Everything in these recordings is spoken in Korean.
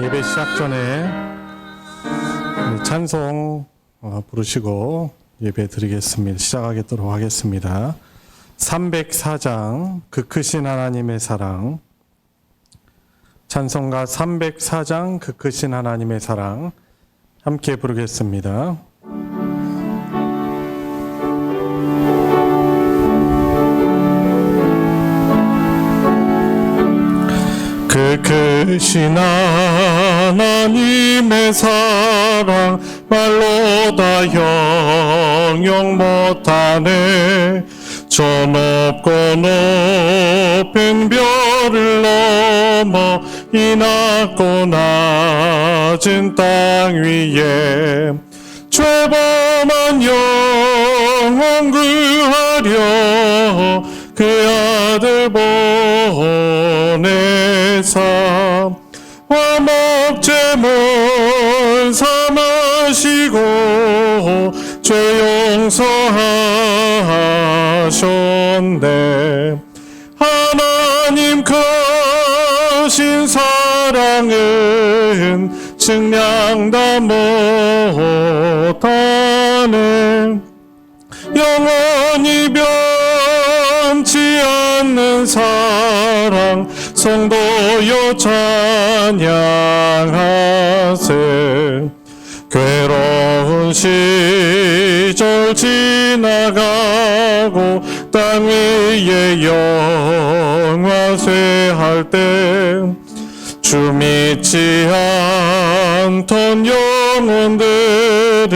예배 시작 전에 찬송 부르시고 예배 드리겠습니다. 시작하도록 하겠습니다. 304장 그 크신 하나님의 사랑, 찬송가 304장 그 크신 하나님의 사랑 함께 부르겠습니다. 그 크신 하나님의 사랑 말로 다 형용 못하네. 저 높고 높은 별을 넘어 이 낮고 낮은 땅 위에 죄범한 영혼 구하려 그 아들 보내사 화목제물 삼으시고 죄 용서하셨네. 하나님 크신 사랑은 증량 다 못하네. 영원히 변치 않는 사랑 성도여 찬양하세. 괴로운 시절 지나가고 땅 위에 영화쇠 할 때 주 믿지 않던 영혼들은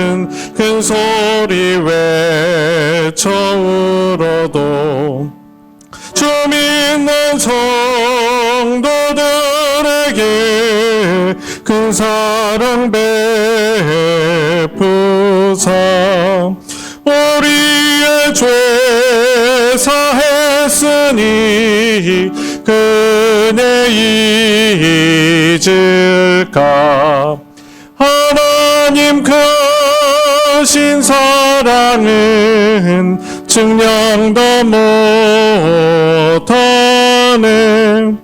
큰 소리 외쳐 울어도 주 믿는 성도들에게 큰 사랑 베푸사 우리의 죄 사했으니 그네 잊을까. 하나님 크신 사랑은 증량 다 못하네.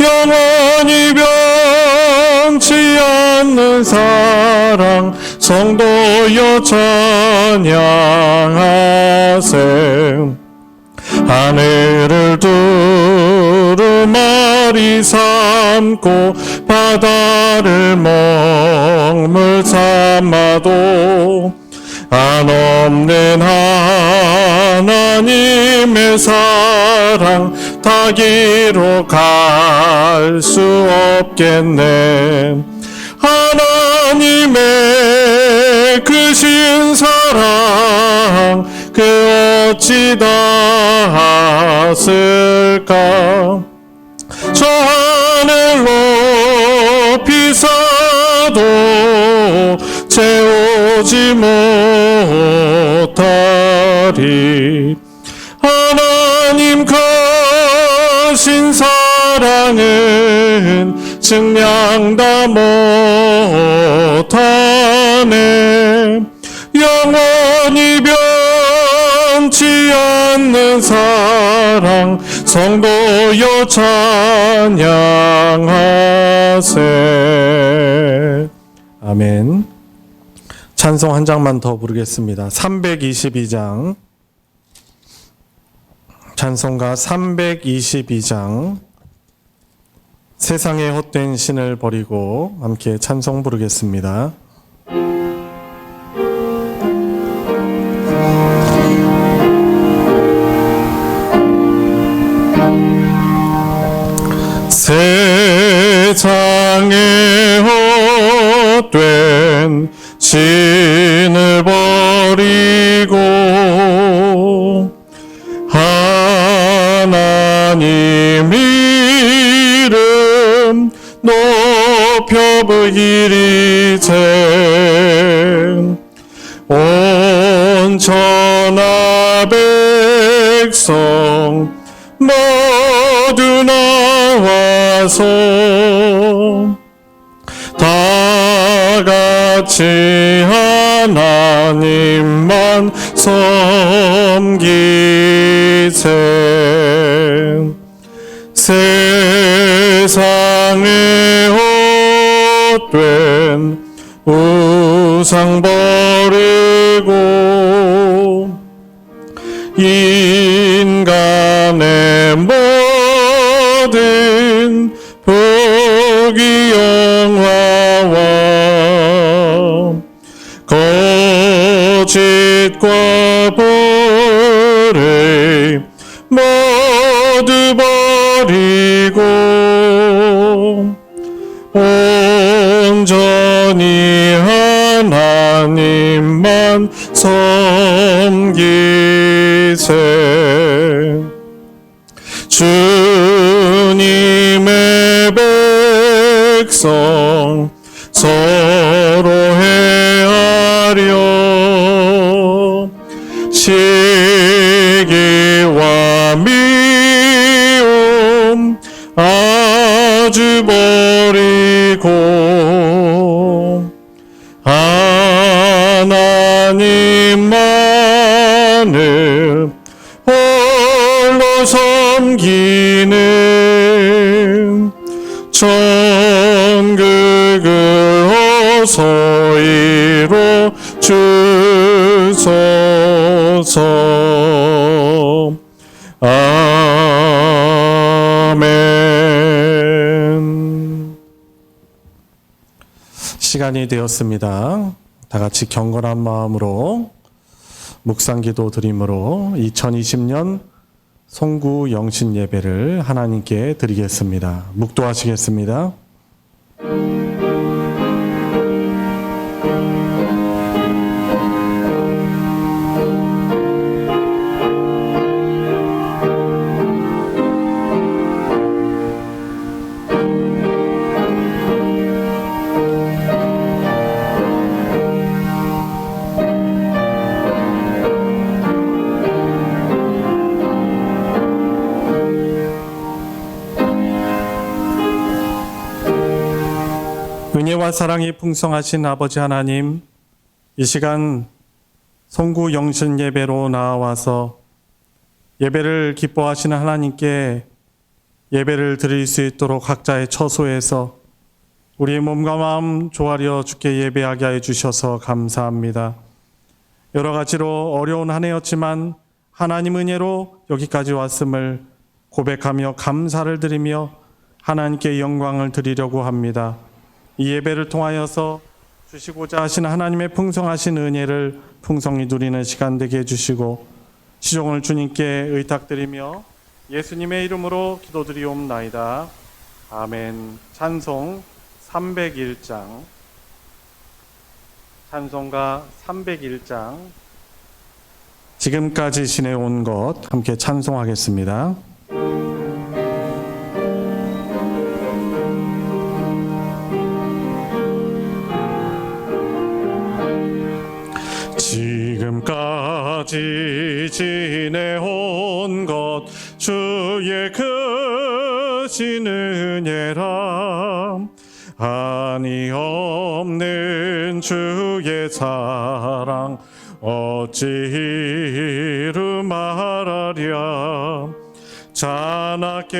영원히 변치 않는 사랑 성도여 찬양하세. 하늘을 두루마리 삼고 바다를 먹물 삼아도 한없는 하나님의 사랑 타기로 갈 수 없겠네. 하나님의 크신 사랑 그 어찌 닿았을까. 저 하늘 높이 사도 채우지 못하리. 하나님 크신 사랑은 증량 다 못하네. 영원히 변치 않는 사랑 성도여 찬양하세. 아멘. 찬송 한 장만 더 부르겠습니다. 322장, 찬송가 322장, 세상의 헛된 신을 버리고 함께 찬송 부르겠습니다. 세상의 헛된 신을 버리고 하나님 이름 높여 부이리세. 온 천하 백성 모두 나와서 다 같이 하나님만 섬기세. 세상의 된 우상 버리고 인간의 모든 부귀 영화와 거짓과 불의 모두 버리고 온전히 하나님만 섬기세. 주님의 백성 서로 헤아려 시기와 미움 아주 버리고 하나님만을 홀로 섬기는 천국을 어서 이뤄 주소서. 아멘. 시간이 되었습니다. 다 같이 경건한 마음으로 묵상기도 드림으로 2020년 송구 영신 예배를 하나님께 드리겠습니다. 묵도하시겠습니다. 은혜와 사랑이 풍성하신 아버지 하나님, 이 시간 송구 영신 예배로 나와서 예배를 기뻐하시는 하나님께 예배를 드릴 수 있도록 각자의 처소에서 우리의 몸과 마음 조아려 주께 예배하게 해 주셔서 감사합니다. 여러 가지로 어려운 한 해였지만 하나님 은혜로 여기까지 왔음을 고백하며 감사를 드리며 하나님께 영광을 드리려고 합니다. 이 예배를 통하여서 주시고자 하신 하나님의 풍성하신 은혜를 풍성히 누리는 시간 되게 해주시고 시종을 주님께 의탁드리며 예수님의 이름으로 기도드리옵나이다. 아멘. 찬송 301장, 찬송가 301장, 지금까지 지내온 것 함께 찬송하겠습니다. 지금까지 지내온 것 주의 크신 은혜라. 한이 없는 주의 사랑 어찌 이루 말하랴. 자나깨나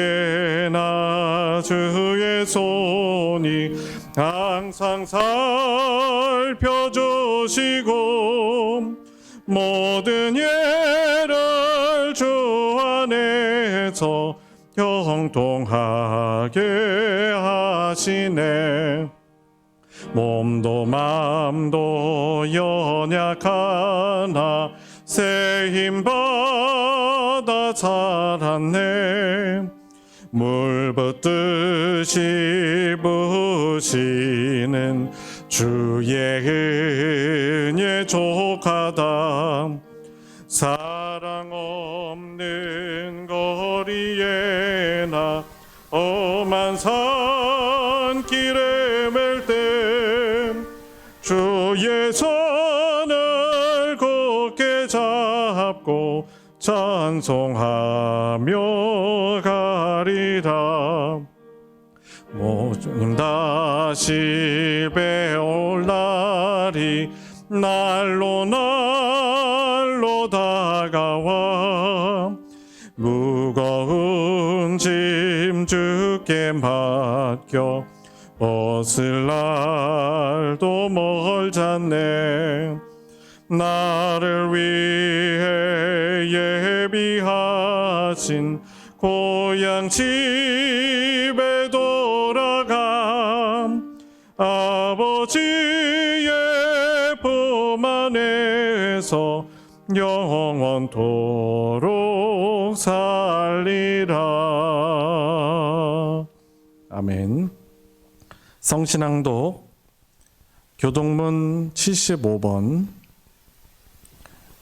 주의 손이 항상 살펴주시고 모든 예를 주 안에서 형통하게 하시네. 몸도 마음도 연약하나 새 힘받아 살았네. 물 붓듯이 부으시는 주의 은혜 족하다. 사랑 없는 거리에 나 험한 산길에 맬 때 주의 손을 굳게 잡고 찬송하며 가리라. 모주님 다시 배올 날이 날로 날로 다가와 무거운 짐 주께 맡겨 벗을 날도 멀잖네. 나를 위해 예비하신 고향 집에 돌아가 아버지의 품 안에서 영원토록 살리라. 아멘. 성신앙독 교동문 75번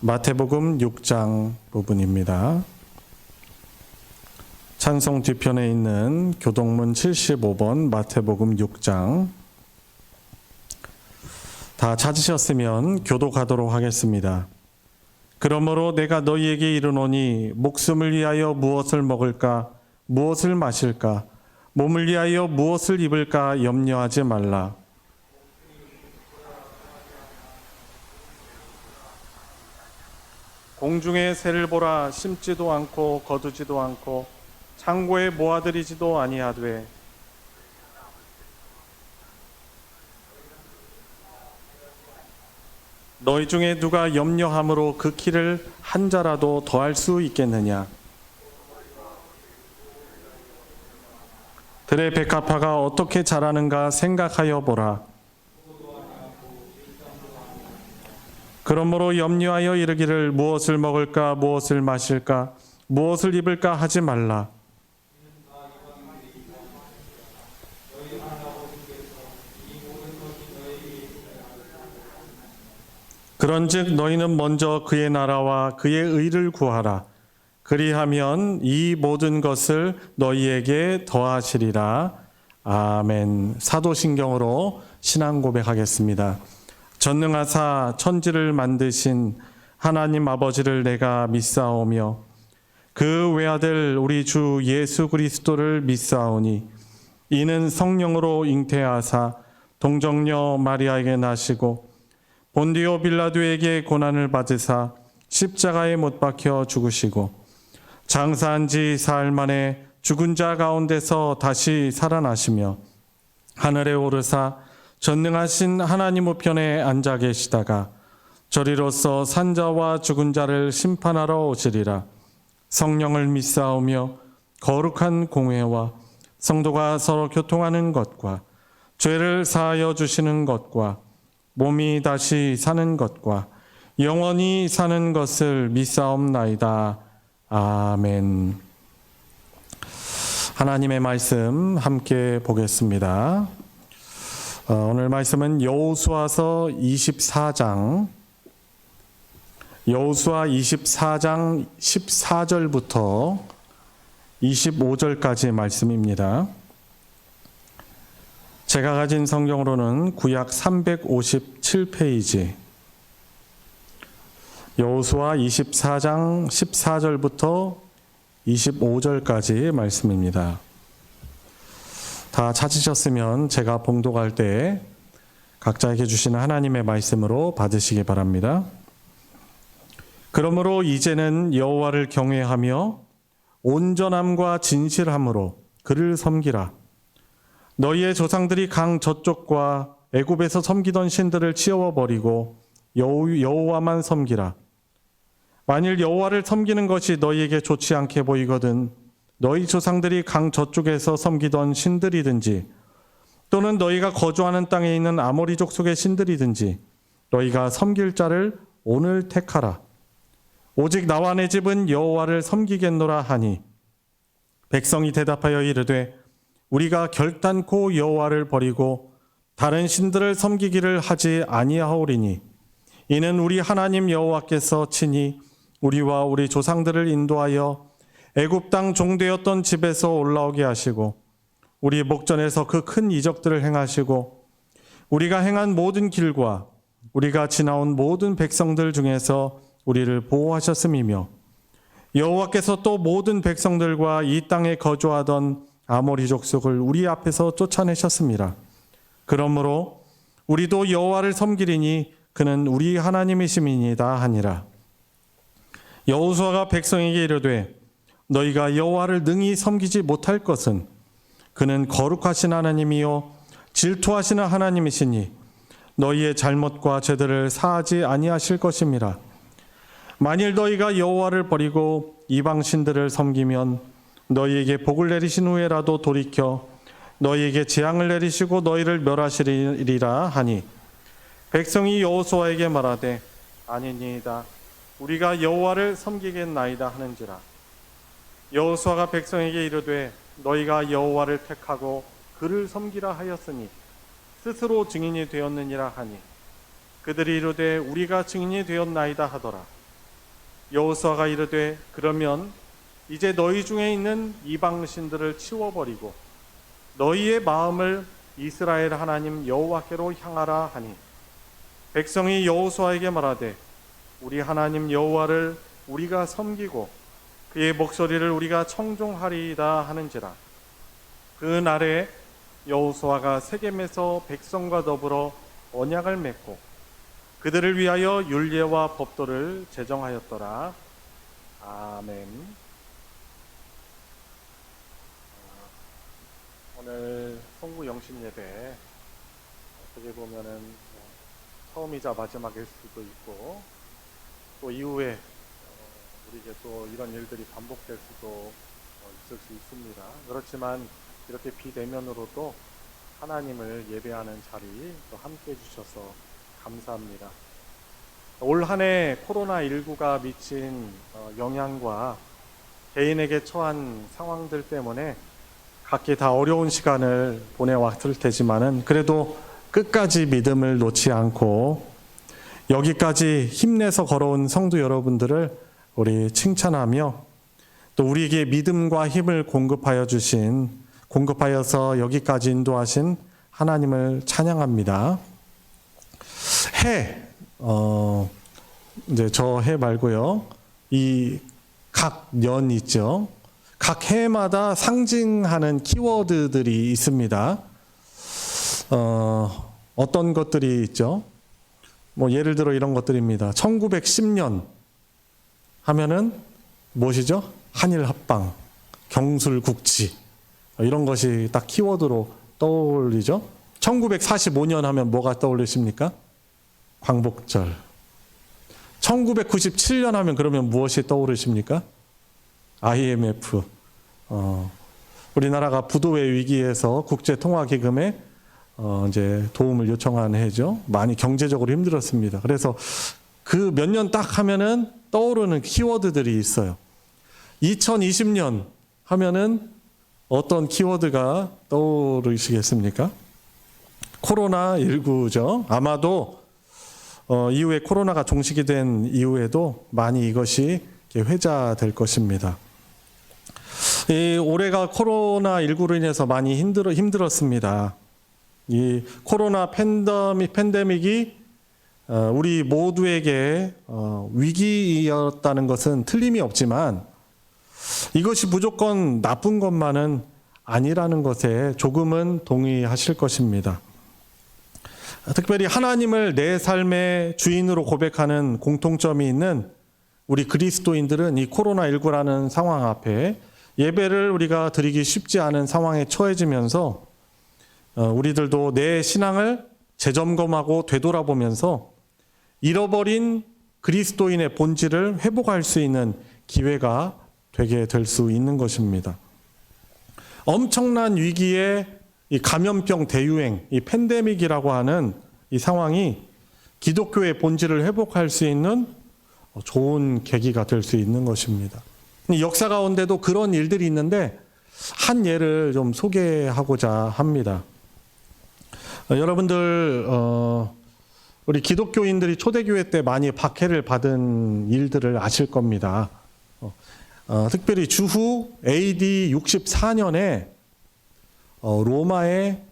마태복음 6장 부분입니다. 찬송 뒤편에 있는 교동문 75번 마태복음 6장 다 찾으셨으면 교독하도록 하겠습니다. 그러므로 내가 너희에게 이르노니 목숨을 위하여 무엇을 먹을까 무엇을 마실까 몸을 위하여 무엇을 입을까 염려하지 말라. 공중의 새를 보라. 심지도 않고 거두지도 않고 창고에 모아들이지도 아니하되 너희 중에 누가 염려함으로 그 키를 한 자라도 더할 수 있겠느냐. 들의 백합화가 어떻게 자라는가 생각하여 보라. 그러므로 염려하여 이르기를 무엇을 먹을까 무엇을 마실까 무엇을 입을까 하지 말라. 그런즉 너희는 먼저 그의 나라와 그의 의를 구하라. 그리하면 이 모든 것을 너희에게 더하시리라. 아멘. 사도신경으로 신앙 고백하겠습니다. 전능하사 천지를 만드신 하나님 아버지를 내가 믿사오며 그 외아들 우리 주 예수 그리스도를 믿사오니 이는 성령으로 잉태하사 동정녀 마리아에게 나시고 본디오 빌라도에게 고난을 받으사 십자가에 못 박혀 죽으시고 장사한 지 사흘 만에 죽은 자 가운데서 다시 살아나시며 하늘에 오르사 전능하신 하나님 우편에 앉아 계시다가 저리로서 산자와 죽은 자를 심판하러 오시리라. 성령을 믿사오며 거룩한 공회와 성도가 서로 교통하는 것과 죄를 사하여 주시는 것과 몸이 다시 사는 것과 영원히 사는 것을 믿사옵나이다. 아멘. 하나님의 말씀 함께 보겠습니다. 오늘 말씀은 여호수아서 24장 14절부터 25절까지 말씀입니다. 제가 가진 성경으로는 구약 357페이지 여호수아 24장 14절부터 25절까지 말씀입니다. 다 찾으셨으면 제가 봉독할 때 각자에게 주시는 하나님의 말씀으로 받으시기 바랍니다. 그러므로 이제는 여호와를 경외하며 온전함과 진실함으로 그를 섬기라. 너희의 조상들이 강 저쪽과 애굽에서 섬기던 신들을 치워버리고 여호와만 섬기라. 만일 여호와를 섬기는 것이 너희에게 좋지 않게 보이거든 너희 조상들이 강 저쪽에서 섬기던 신들이든지 또는 너희가 거주하는 땅에 있는 아모리 족속의 신들이든지 너희가 섬길 자를 오늘 택하라. 오직 나와 내 집은 여호와를 섬기겠노라 하니 백성이 대답하여 이르되 우리가 결단코 여호와를 버리고 다른 신들을 섬기기를 하지 아니하오리니 이는 우리 하나님 여호와께서 친히 우리와 우리 조상들을 인도하여 애굽 땅 종되었던 집에서 올라오게 하시고 우리 목전에서 그 큰 이적들을 행하시고 우리가 행한 모든 길과 우리가 지나온 모든 백성들 중에서 우리를 보호하셨음이며 여호와께서 또 모든 백성들과 이 땅에 거주하던 아모리 족속을 우리 앞에서 쫓아내셨습니다. 그러므로 우리도 여호와를 섬기리니 그는 우리 하나님이심이니이다 하니라. 여호수아가 백성에게 이르되 너희가 여호와를 능히 섬기지 못할 것은 그는 거룩하신 하나님이요 질투하시는 하나님이시니 너희의 잘못과 죄들을 사하지 아니하실 것임이라. 만일 너희가 여호와를 버리고 이방 신들을 섬기면 너희에게 복을 내리신 후에라도 돌이켜 너희에게 재앙을 내리시고 너희를 멸하시리라 하니 백성이 여호수아에게 말하되 아니니이다 우리가 여호와를 섬기겠나이다 하는지라. 여호수아가 백성에게 이르되 너희가 여호와를 택하고 그를 섬기라 하였으니 스스로 증인이 되었느니라 하니 그들이 이르되 우리가 증인이 되었나이다 하더라. 여호수아가 이르되 그러면 이제 너희 중에 있는 이방 신들을 치워버리고 너희의 마음을 이스라엘 하나님 여호와께로 향하라 하니 백성이 여호수아에게 말하되 우리 하나님 여호와를 우리가 섬기고 그의 목소리를 우리가 청종하리이다 하는지라. 그 날에 여호수아가 세겜에서 백성과 더불어 언약을 맺고 그들을 위하여 율례와 법도를 제정하였더라. 아멘. 오늘 송구 영신 예배 어떻게 보면은 처음이자 마지막일 수도 있고 또 이후에 우리에게 또 이런 일들이 반복될 수도 있을 수 있습니다. 그렇지만 이렇게 비대면으로도 하나님을 예배하는 자리 또 함께 해주셔서 감사합니다. 올 한 해 코로나19가 미친 영향과 개인에게 처한 상황들 때문에 각기 다 어려운 시간을 보내왔을 테지만은 그래도 끝까지 믿음을 놓지 않고 여기까지 힘내서 걸어온 성도 여러분들을 우리 칭찬하며 또 우리에게 믿음과 힘을 공급하여서 여기까지 인도하신 하나님을 찬양합니다. 이제 저 해 말고요. 이 각 년 있죠. 각 해마다 상징하는 키워드들이 있습니다. 어떤 것들이 있죠? 예를 들어 이런 것들입니다. 1910년 하면은 무엇이죠? 한일 합방, 경술국지 이런 것이 딱 키워드로 떠올리죠. 1945년 하면 뭐가 떠올리십니까? 광복절. 1997년 하면 그러면 무엇이 떠오르십니까? IMF. 우리나라가 부도의 위기에서 국제통화기금에 이제 도움을 요청한 해죠. 많이 경제적으로 힘들었습니다. 그래서 그 몇 년 딱 하면은 떠오르는 키워드들이 있어요. 2020년 하면은 어떤 키워드가 떠오르시겠습니까? 코로나19죠. 아마도 이후에 코로나가 종식이 된 이후에도 많이 이것이 회자될 것입니다. 올해가 코로나19로 인해서 많이 힘들었습니다. 이 코로나 팬데믹이 우리 모두에게 위기였다는 것은 틀림이 없지만 이것이 무조건 나쁜 것만은 아니라는 것에 조금은 동의하실 것입니다. 특별히 하나님을 내 삶의 주인으로 고백하는 공통점이 있는 우리 그리스도인들은 이 코로나19라는 상황 앞에 예배를 우리가 드리기 쉽지 않은 상황에 처해지면서 우리들도 내 신앙을 재점검하고 되돌아보면서 잃어버린 그리스도인의 본질을 회복할 수 있는 기회가 되게 될 수 있는 것입니다. 엄청난 위기의 이 감염병 대유행, 이 팬데믹이라고 하는 이 상황이 기독교의 본질을 회복할 수 있는 좋은 계기가 될 수 있는 것입니다. 역사 가운데도 그런 일들이 있는데 한 예를 좀 소개하고자 합니다. 여러분들 우리 기독교인들이 초대교회 때 많이 박해를 받은 일들을 아실 겁니다. 특별히 주후 AD 64년에 로마에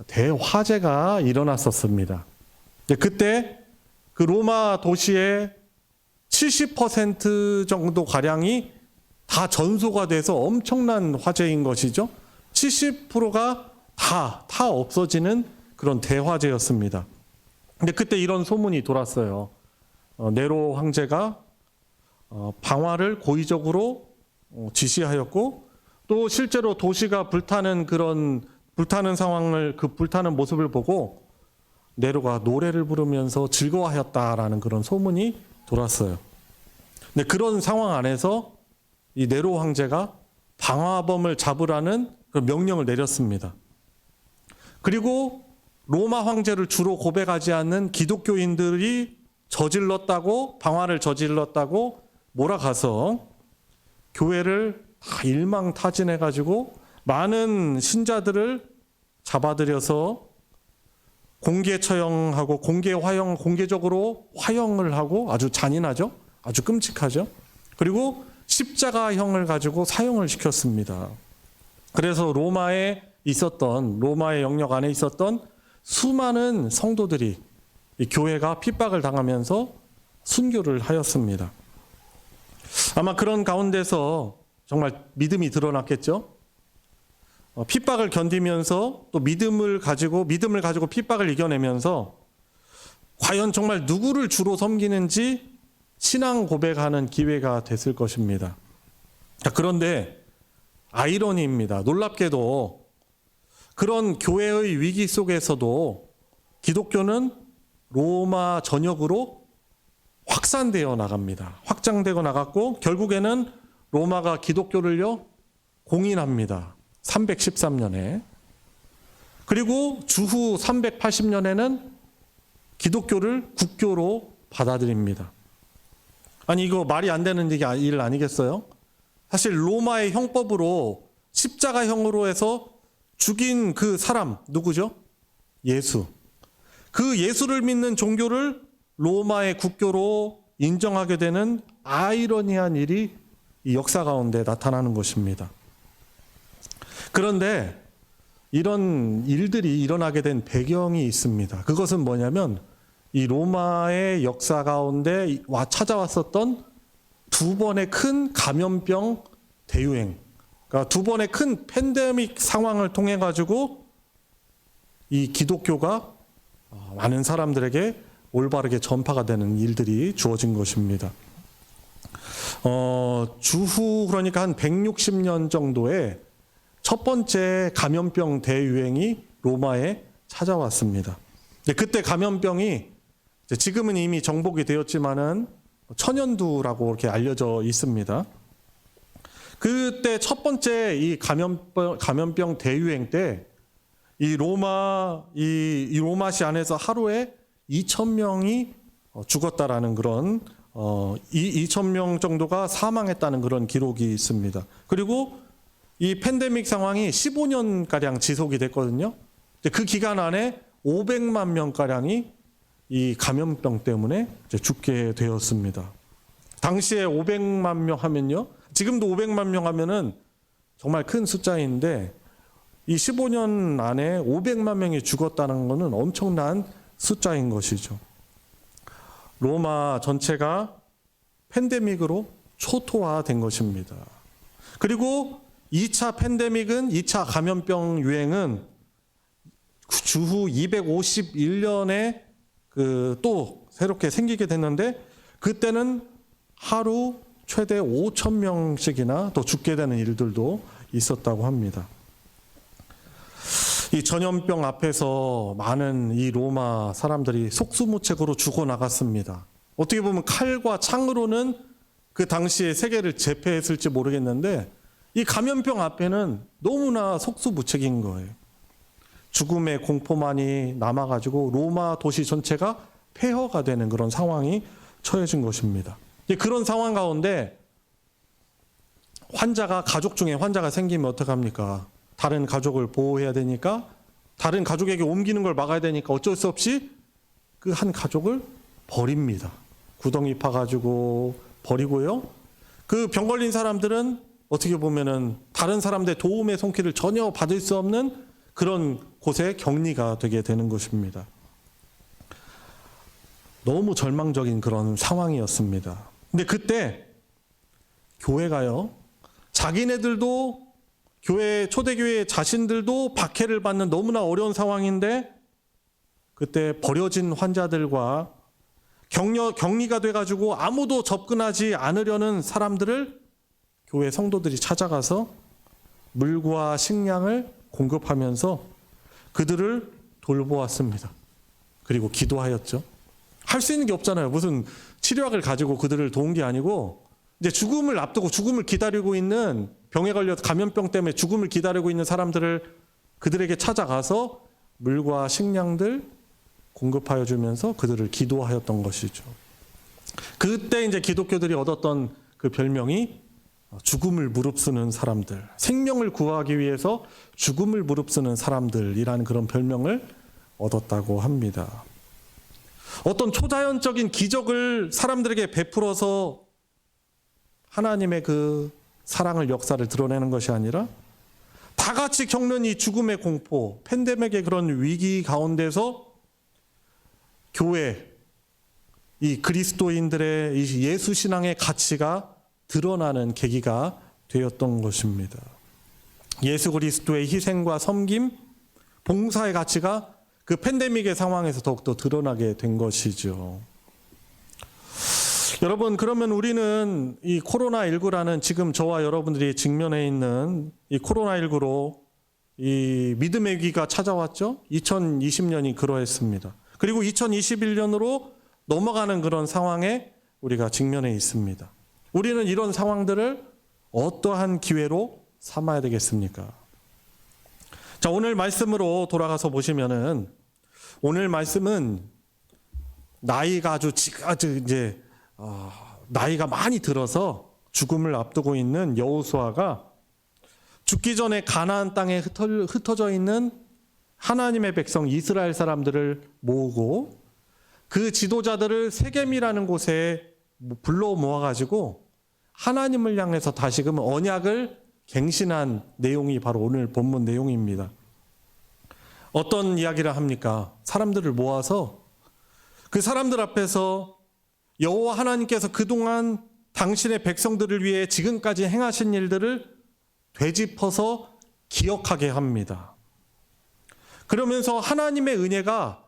대화재가 일어났었습니다. 그때 그 로마 도시의 70% 정도 가량이 다 전소가 돼서 엄청난 화재인 것이죠. 70%가 다 없어지는 그런 대화재였습니다. 근데 그때 이런 소문이 돌았어요. 네로 황제가 방화를 고의적으로 지시하였고 또 실제로 도시가 불타는 그런 불타는 상황을, 그 불타는 모습을 보고 네로가 노래를 부르면서 즐거워하였다라는 그런 소문이 돌았어요. 근데 그런 상황 안에서 이 네로 황제가 방화범을 잡으라는 그 명령을 내렸습니다. 그리고 로마 황제를 주로 고백하지 않는 기독교인들이 저질렀다고, 방화를 저질렀다고 몰아가서 교회를 다 일망타진해가지고 많은 신자들을 잡아들여서 공개 처형하고 공개적으로 화형을 하고, 아주 잔인하죠? 아주 끔찍하죠? 그리고 십자가형을 가지고 사형을 시켰습니다. 그래서 로마의 영역 안에 있었던 수많은 성도들이 이 교회가 핍박을 당하면서 순교를 하였습니다. 아마 그런 가운데서 정말 믿음이 드러났겠죠? 핍박을 견디면서 또 믿음을 가지고 핍박을 이겨내면서 과연 정말 누구를 주로 섬기는지 신앙 고백하는 기회가 됐을 것입니다. 그런데 아이러니입니다. 놀랍게도 그런 교회의 위기 속에서도 기독교는 로마 전역으로 확산되어 나갑니다. 확장되고 나갔고 결국에는 로마가 기독교를요 공인합니다. 313년에. 그리고 주후 380년에는 기독교를 국교로 받아들입니다. 아니 이거 말이 안 되는 일 아니겠어요? 사실 로마의 형법으로 십자가형으로 해서 죽인 그 사람 누구죠? 예수. 그 예수를 믿는 종교를 로마의 국교로 인정하게 되는 아이러니한 일이 이 역사 가운데 나타나는 것입니다. 그런데 이런 일들이 일어나게 된 배경이 있습니다. 그것은 뭐냐면 이 로마의 역사 가운데 찾아왔었던 두 번의 큰 감염병 대유행, 그러니까 두 번의 큰 팬데믹 상황을 통해 가지고 이 기독교가 많은 사람들에게 올바르게 전파가 되는 일들이 주어진 것입니다. 주후 그러니까 한 160년 정도에 첫 번째 감염병 대유행이 로마에 찾아왔습니다. 그때 감염병이 지금은 이미 정복이 되었지만은 천연두라고 이렇게 알려져 있습니다. 그때 첫 번째 이 감염병 대유행 때 이 로마시 안에서 하루에 2,000명이 죽었다라는 그런 2,000명 정도가 사망했다는 그런 기록이 있습니다. 그리고 이 팬데믹 상황이 15년가량 지속이 됐거든요. 그 기간 안에 500만 명가량이 이 감염병 때문에 죽게 되었습니다. 당시에 500만 명 하면요. 지금도 500만 명 하면은 정말 큰 숫자인데 이 15년 안에 500만 명이 죽었다는 것은 엄청난 숫자인 것이죠. 로마 전체가 팬데믹으로 초토화된 것입니다. 그리고 2차 팬데믹은 2차 감염병 유행은 주후 251년에 또 새롭게 생기게 됐는데 그때는 하루 최대 5,000명씩이나 또 죽게 되는 일들도 있었다고 합니다. 이 전염병 앞에서 많은 이 로마 사람들이 속수무책으로 죽어나갔습니다. 어떻게 보면 칼과 창으로는 그 당시에 세계를 제패했을지 모르겠는데 이 감염병 앞에는 너무나 속수무책인 거예요. 죽음의 공포만이 남아가지고 로마 도시 전체가 폐허가 되는 그런 상황이 처해진 것입니다. 그런 상황 가운데 가족 중에 환자가 생기면 어떡합니까? 다른 가족을 보호해야 되니까 다른 가족에게 옮기는 걸 막아야 되니까 어쩔 수 없이 그 한 가족을 버립니다. 구덩이 파가지고 버리고요. 그 병 걸린 사람들은 어떻게 보면은 다른 사람들의 도움의 손길을 전혀 받을 수 없는 그런 곳에 격리가 되게 되는 것입니다. 너무 절망적인 그런 상황이었습니다. 근데 그때 교회가요, 자기네들도 초대교회 자신들도 박해를 받는 너무나 어려운 상황인데 그때 버려진 환자들과 격리가 돼가지고 아무도 접근하지 않으려는 사람들을 교회 성도들이 찾아가서 물과 식량을 공급하면서 그들을 돌보았습니다. 그리고 기도하였죠. 할 수 있는 게 없잖아요. 무슨 치료약을 가지고 그들을 도운 게 아니고 이제 죽음을 앞두고 죽음을 기다리고 있는, 병에 걸려 감염병 때문에 죽음을 기다리고 있는 사람들을 그들에게 찾아가서 물과 식량들 공급하여 주면서 그들을 기도하였던 것이죠. 그때 이제 기독교들이 얻었던 그 별명이 죽음을 무릅쓰는 사람들, 생명을 구하기 위해서 죽음을 무릅쓰는 사람들이라는 그런 별명을 얻었다고 합니다. 어떤 초자연적인 기적을 사람들에게 베풀어서 하나님의 그 사랑을, 역사를 드러내는 것이 아니라 다 같이 겪는 이 죽음의 공포, 팬데믹의 그런 위기 가운데서 교회, 이 그리스도인들의 이 예수 신앙의 가치가 드러나는 계기가 되었던 것입니다. 예수 그리스도의 희생과 섬김, 봉사의 가치가 그 팬데믹의 상황에서 더욱더 드러나게 된 것이죠. 여러분, 그러면 우리는 이 코로나19라는 지금 저와 여러분들이 직면해 있는 이 코로나19로 이 믿음의 위기가 찾아왔죠. 2020년이 그러했습니다. 그리고 2021년으로 넘어가는 그런 상황에 우리가 직면해 있습니다. 우리는 이런 상황들을 어떠한 기회로 삼아야 되겠습니까? 자, 오늘 말씀으로 돌아가서 보시면은, 오늘 말씀은 나이가 아주 이제 나이가 많이 들어서 죽음을 앞두고 있는 여호수아가 죽기 전에 가나안 땅에 흩어져 있는 하나님의 백성 이스라엘 사람들을 모으고 그 지도자들을 세겜이라는 곳에 불러 모아가지고 하나님을 향해서 다시금 언약을 갱신한 내용이 바로 오늘 본문 내용입니다. 어떤 이야기를 합니까? 사람들을 모아서 그 사람들 앞에서 여호와 하나님께서 그동안 당신의 백성들을 위해 지금까지 행하신 일들을 되짚어서 기억하게 합니다. 그러면서 하나님의 은혜가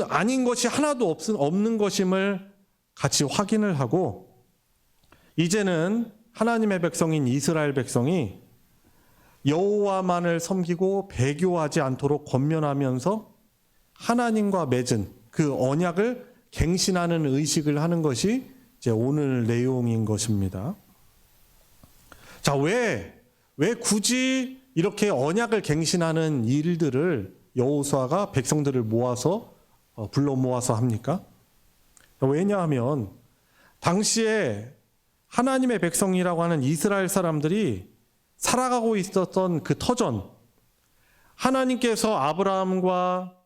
아닌 것이 하나도 없는 것임을 같이 확인을 하고, 이제는 하나님의 백성인 이스라엘 백성이 여호와만을 섬기고 배교하지 않도록 권면하면서 하나님과 맺은 그 언약을 갱신하는 의식을 하는 것이 이제 오늘 내용인 것입니다. 자, 왜 굳이 이렇게 언약을 갱신하는 일들을 여호수아가 백성들을 모아서 불러 모아서 합니까? 왜냐하면 당시에 하나님의 백성이라고 하는 이스라엘 사람들이 살아가고 있었던 그 터전, 하나님께서 아브라함과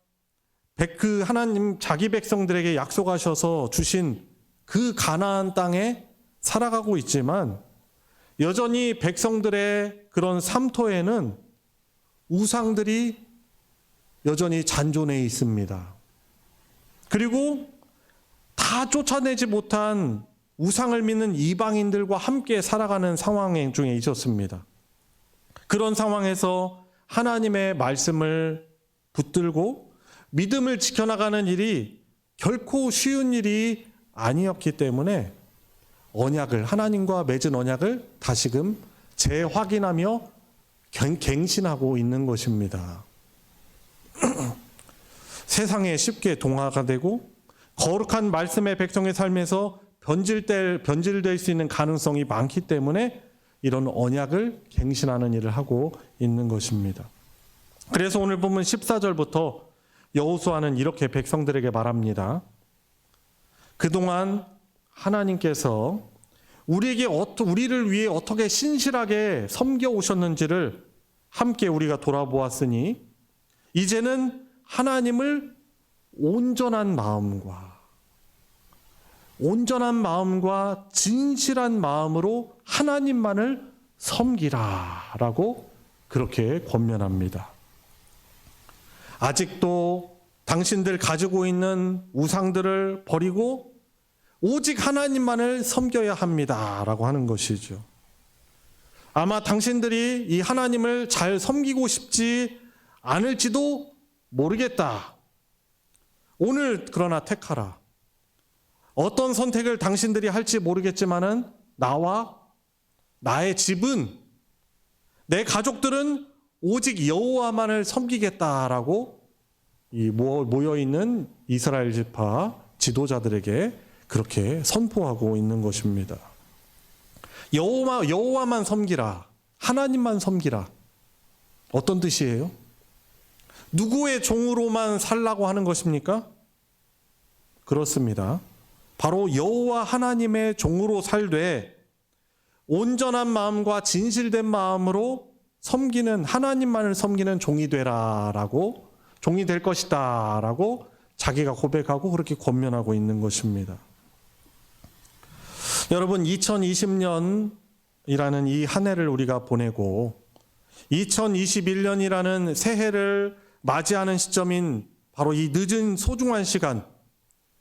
그 하나님 자기 백성들에게 약속하셔서 주신 그 가나안 땅에 살아가고 있지만 여전히 백성들의 그런 삼토에는 우상들이 여전히 잔존해 있습니다. 그리고 다 쫓아내지 못한 우상을 믿는 이방인들과 함께 살아가는 상황 중에 있었습니다. 그런 상황에서 하나님의 말씀을 붙들고 믿음을 지켜나가는 일이 결코 쉬운 일이 아니었기 때문에 하나님과 맺은 언약을 다시금 재확인하며 갱신하고 있는 것입니다. 세상에 쉽게 동화가 되고 거룩한 말씀의 백성의 삶에서 변질될 수 있는 가능성이 많기 때문에 이런 언약을 갱신하는 일을 하고 있는 것입니다. 그래서 오늘 보면 14절부터 여호수아는 이렇게 백성들에게 말합니다. 그동안 하나님께서 우리를 위해 어떻게 신실하게 섬겨 오셨는지를 함께 우리가 돌아보았으니 이제는 하나님을 온전한 마음과 진실한 마음으로 하나님만을 섬기라라고 그렇게 권면합니다. 아직도 당신들 가지고 있는 우상들을 버리고 오직 하나님만을 섬겨야 합니다라고 하는 것이죠. 아마 당신들이 이 하나님을 잘 섬기고 싶지 않을지도 모르겠다. 오늘 그러나 택하라. 어떤 선택을 당신들이 할지 모르겠지만은 나와 나의 집은, 내 가족들은 오직 여호와만을 섬기겠다라고 이 모여있는 이스라엘 지파 지도자들에게 그렇게 선포하고 있는 것입니다. 여호와만 섬기라. 하나님만 섬기라. 어떤 뜻이에요? 누구의 종으로만 살라고 하는 것입니까? 그렇습니다. 바로 여호와 하나님의 종으로 살되 온전한 마음과 진실된 마음으로 섬기는, 하나님만을 섬기는 종이 되라라고, 종이 될 것이다 라고 자기가 고백하고 그렇게 권면하고 있는 것입니다. 여러분, 2020년이라는 이 한 해를 우리가 보내고 2021년이라는 새해를 맞이하는 시점인 바로 이 늦은 소중한 시간,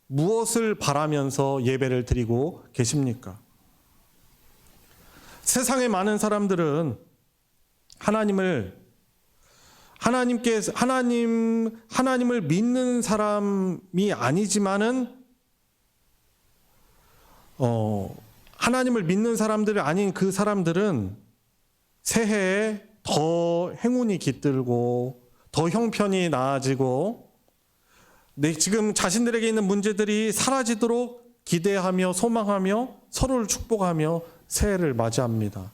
무엇을 바라면서 예배를 드리고 계십니까? 세상의 많은 사람들은 하나님을 믿는 사람이 아니지만은 하나님을 믿는 사람들이 아닌 그 사람들은 새해에 더 행운이 깃들고 더 형편이 나아지고 지금 자신들에게 있는 문제들이 사라지도록 기대하며 소망하며 서로를 축복하며 새해를 맞이합니다.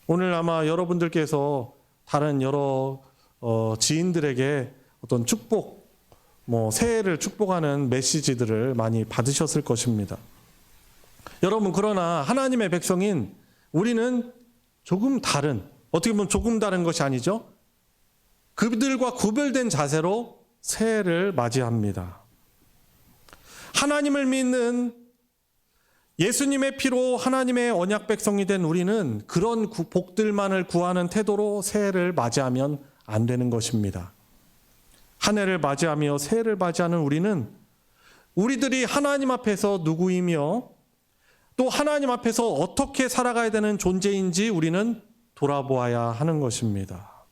오늘 아마 여러분들께서 다른 여러 지인들에게 어떤 축복, 새해를 축복하는 메시지들을 많이 받으셨을 것입니다. 여러분, 그러나 하나님의 백성인 우리는 조금 다른, 어떻게 보면 조금 다른 것이 아니죠. 그들과 구별된 자세로 새해를 맞이합니다. 하나님을 믿는 예수님의 피로 하나님의 언약 백성이 된 우리는 그런 복들만을 구하는 태도로 새해를 맞이하면 안 되는 것입니다. 한 해를 맞이하며 새해를 맞이하는 우리는 우리들이 하나님 앞에서 누구이며 또 하나님 앞에서 어떻게 살아가야 되는 존재인지 우리는 돌아보아야 하는 것입니다.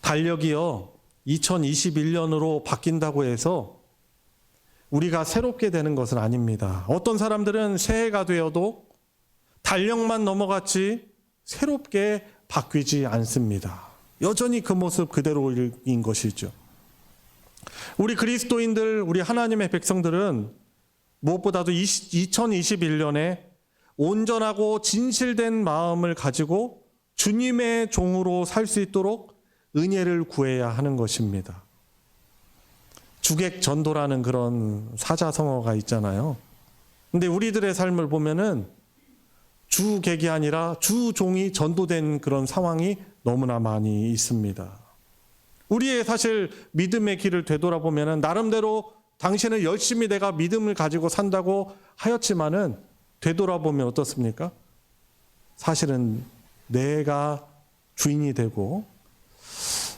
달력이요, 2021년으로 바뀐다고 해서 우리가 새롭게 되는 것은 아닙니다. 어떤 사람들은 새해가 되어도 달력만 넘어갔지 새롭게 바뀌지 않습니다. 여전히 그 모습 그대로인 것이죠. 우리 그리스도인들, 우리 하나님의 백성들은 무엇보다도 2021년에 온전하고 진실된 마음을 가지고 주님의 종으로 살 수 있도록 은혜를 구해야 하는 것입니다. 주객전도라는 그런 사자성어가 있잖아요. 근데 우리들의 삶을 보면은 주객이 아니라 주종이 전도된 그런 상황이 너무나 많이 있습니다. 우리의 사실 믿음의 길을 되돌아보면은 나름대로 당신은 열심히 내가 믿음을 가지고 산다고 하였지만은 되돌아보면 어떻습니까? 사실은 내가 주인이 되고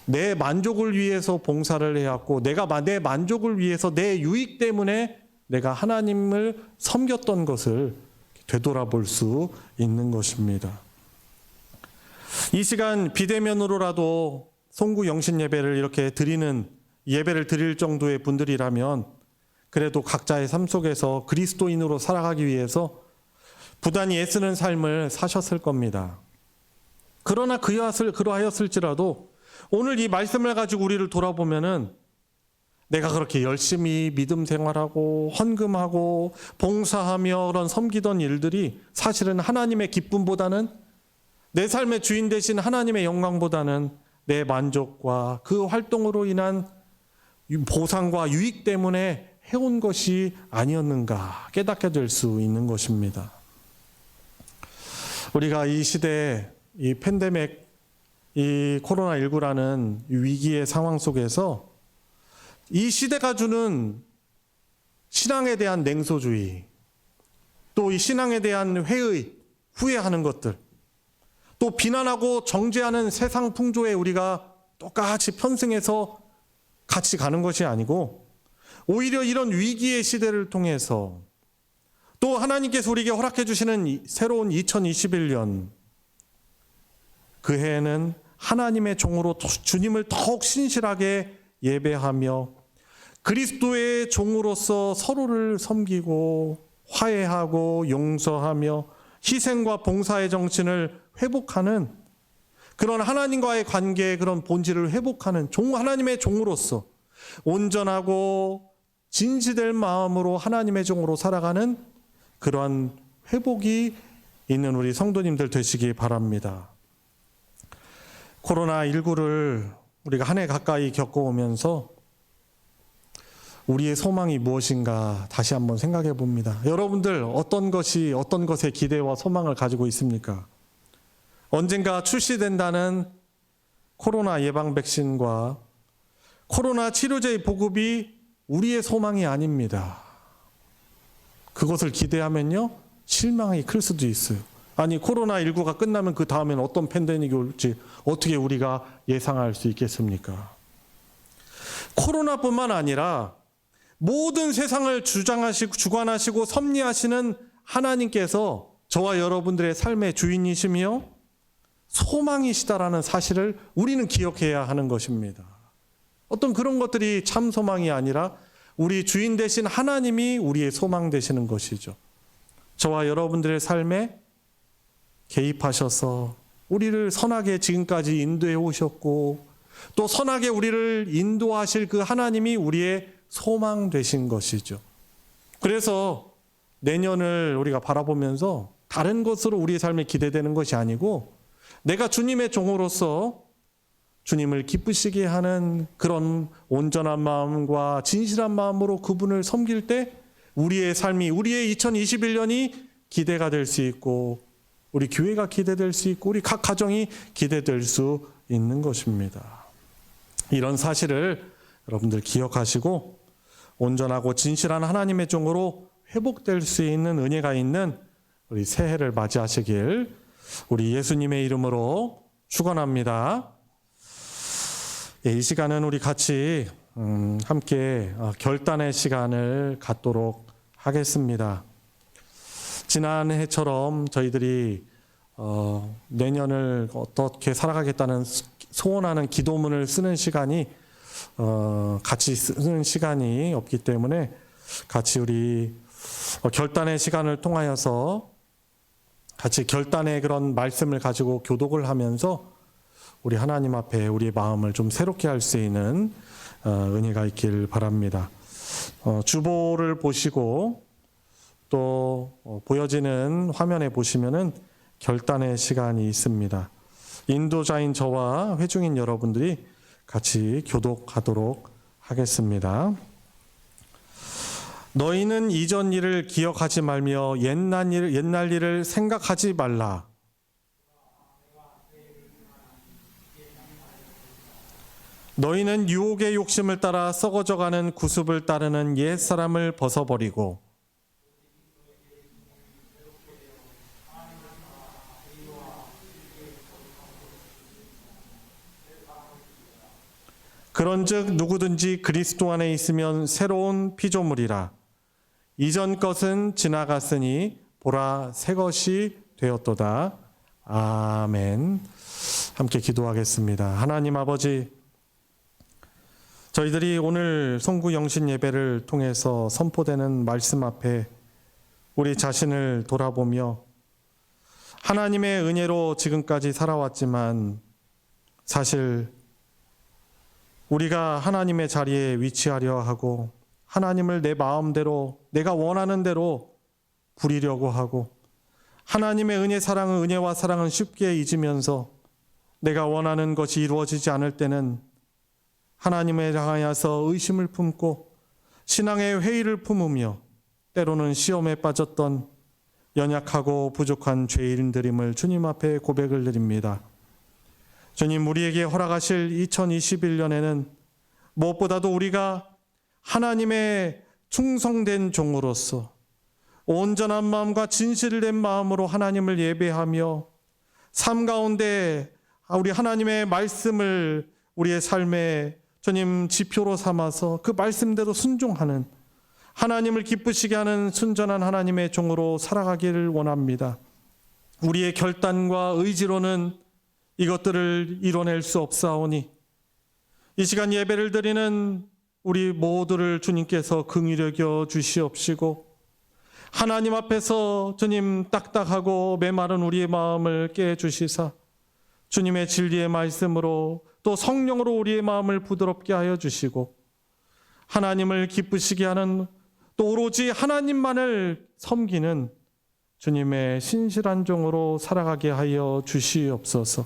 내 만족을 위해서 봉사를 해왔고 내 만족을 위해서 내 유익 때문에 내가 하나님을 섬겼던 것을 되돌아볼 수 있는 것입니다. 이 시간 비대면으로라도 송구 영신 예배를 이렇게 예배를 드릴 정도의 분들이라면 그래도 각자의 삶 속에서 그리스도인으로 살아가기 위해서 부단히 애쓰는 삶을 사셨을 겁니다. 그러나 그러하였을지라도 오늘 이 말씀을 가지고 우리를 돌아보면은 내가 그렇게 열심히 믿음 생활하고 헌금하고 봉사하며 그런 섬기던 일들이 사실은 하나님의 기쁨보다는 내 삶의 주인 되신 하나님의 영광보다는 내 만족과 그 활동으로 인한 보상과 유익 때문에 해온 것이 아니었는가 깨닫게 될 수 있는 것입니다. 우리가 이 시대에 이 팬데믹, 이 코로나19라는 위기의 상황 속에서 이 시대가 주는 신앙에 대한 냉소주의, 또 이 신앙에 대한 회의, 후회하는 것들, 또 비난하고 정죄하는 세상 풍조에 우리가 똑같이 편승해서 같이 가는 것이 아니고 오히려 이런 위기의 시대를 통해서 또 하나님께서 우리에게 허락해 주시는 새로운 2021년, 그 해에는 하나님의 종으로 주님을 더욱 신실하게 예배하며 그리스도의 종으로서 서로를 섬기고 화해하고 용서하며 희생과 봉사의 정신을 회복하는 그런 하나님과의 관계의 그런 본질을 회복하는 하나님의 종으로서 온전하고 진실된 마음으로 하나님의 종으로 살아가는 그러한 회복이 있는 우리 성도님들 되시기 바랍니다. 코로나19를 우리가 한 해 가까이 겪어오면서 우리의 소망이 무엇인가 다시 한번 생각해 봅니다. 여러분들 어떤 것에 기대와 소망을 가지고 있습니까? 언젠가 출시된다는 코로나 예방 백신과 코로나 치료제의 보급이 우리의 소망이 아닙니다. 그것을 기대하면요, 실망이 클 수도 있어요. 아니, 코로나19가 끝나면 그 다음엔 어떤 팬데믹이 올지 어떻게 우리가 예상할 수 있겠습니까? 코로나뿐만 아니라 모든 세상을 주관하시고 섭리하시는 하나님께서 저와 여러분들의 삶의 주인이시며 소망이시다라는 사실을 우리는 기억해야 하는 것입니다. 어떤 그런 것들이 참 소망이 아니라 우리 주인 되신 하나님이 우리의 소망 되시는 것이죠. 저와 여러분들의 삶에 개입하셔서 우리를 선하게 지금까지 인도해 오셨고 또 선하게 우리를 인도하실 그 하나님이 우리의 소망 되신 것이죠. 그래서 내년을 우리가 바라보면서 다른 것으로 우리의 삶에 기대되는 것이 아니고 내가 주님의 종으로서 주님을 기쁘시게 하는 그런 온전한 마음과 진실한 마음으로 그분을 섬길 때 우리의 삶이, 우리의 2021년이 기대가 될 수 있고 우리 교회가 기대될 수 있고 우리 각 가정이 기대될 수 있는 것입니다. 이런 사실을 여러분들 기억하시고 온전하고 진실한 하나님의 종으로 회복될 수 있는 은혜가 있는 우리 새해를 맞이하시길 우리 예수님의 이름으로 축원합니다. 예, 이 시간은 우리 같이 함께 결단의 시간을 갖도록 하겠습니다. 지난 해처럼 저희들이 내년을 어떻게 살아가겠다는 소원하는 기도문을 쓰는 시간이 같이 쓰는 시간이 없기 때문에 같이 우리 결단의 시간을 통하여서 같이 결단의 그런 말씀을 가지고 교독을 하면서 우리 하나님 앞에 우리의 마음을 좀 새롭게 할 수 있는 은혜가 있길 바랍니다. 주보를 보시고 또 보여지는 화면에 보시면은 결단의 시간이 있습니다. 인도자인 저와 회중인 여러분들이 같이 교독하도록 하겠습니다. 너희는 이전 일을 기억하지 말며 옛날 일을 생각하지 말라. 너희는 유혹의 욕심을 따라 썩어져가는 구습을 따르는 옛사람을 벗어버리고 그런즉 누구든지 그리스도 안에 있으면 새로운 피조물이라. 이전 것은 지나갔으니 보라 새 것이 되었도다. 아멘. 함께 기도하겠습니다. 하나님 아버지, 저희들이 오늘 성구 영신 예배를 통해서 선포되는 말씀 앞에 우리 자신을 돌아보며 하나님의 은혜로 지금까지 살아왔지만 사실 우리가 하나님의 자리에 위치하려 하고 하나님을 내 마음대로 내가 원하는 대로 부리려고 하고 하나님의 은혜와 사랑은 쉽게 잊으면서 내가 원하는 것이 이루어지지 않을 때는 하나님을 향하여서 의심을 품고 신앙의 회의를 품으며 때로는 시험에 빠졌던 연약하고 부족한 죄인들임을 주님 앞에 고백을 드립니다. 주님, 우리에게 허락하실 2021년에는 무엇보다도 우리가 하나님의 충성된 종으로서 온전한 마음과 진실된 마음으로 하나님을 예배하며 삶 가운데 우리 하나님의 말씀을 우리의 삶에 주님 지표로 삼아서 그 말씀대로 순종하는 하나님을 기쁘시게 하는 순전한 하나님의 종으로 살아가기를 원합니다. 우리의 결단과 의지로는 이것들을 이뤄낼 수 없사오니 이 시간 예배를 드리는 우리 모두를 주님께서 긍휼히 여겨 주시옵시고 하나님 앞에서 주님 딱딱하고 메마른 우리의 마음을 깨주시사 주님의 진리의 말씀으로 또 성령으로 우리의 마음을 부드럽게 하여 주시고 하나님을 기쁘시게 하는 또 오로지 하나님만을 섬기는 주님의 신실한 종으로 살아가게 하여 주시옵소서.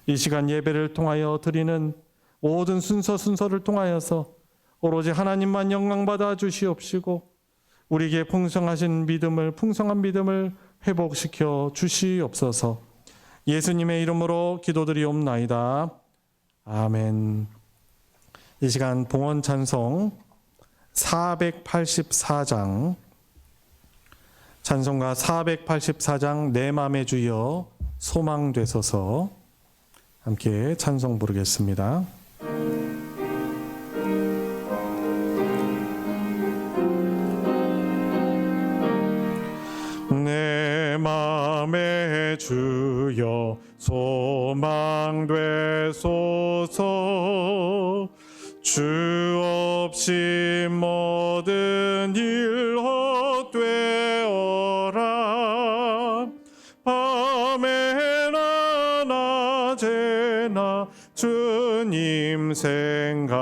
이 시간 예배를 통하여 드리는 모든 순서를 통하여서 오로지 하나님만 영광받아 주시옵시고 우리에게 풍성한 믿음을 회복시켜 주시옵소서. 예수님의 이름으로 기도드리옵나이다. 아멘. 이 시간 봉헌 찬송 484장 찬송가 484장 내 맘의 주여 소망되소서 함께 찬송 부르겠습니다. 내 맘의 주여 소망되소서 주 없이 모든 일 헛되어라 밤에나 낮에나 주님 생각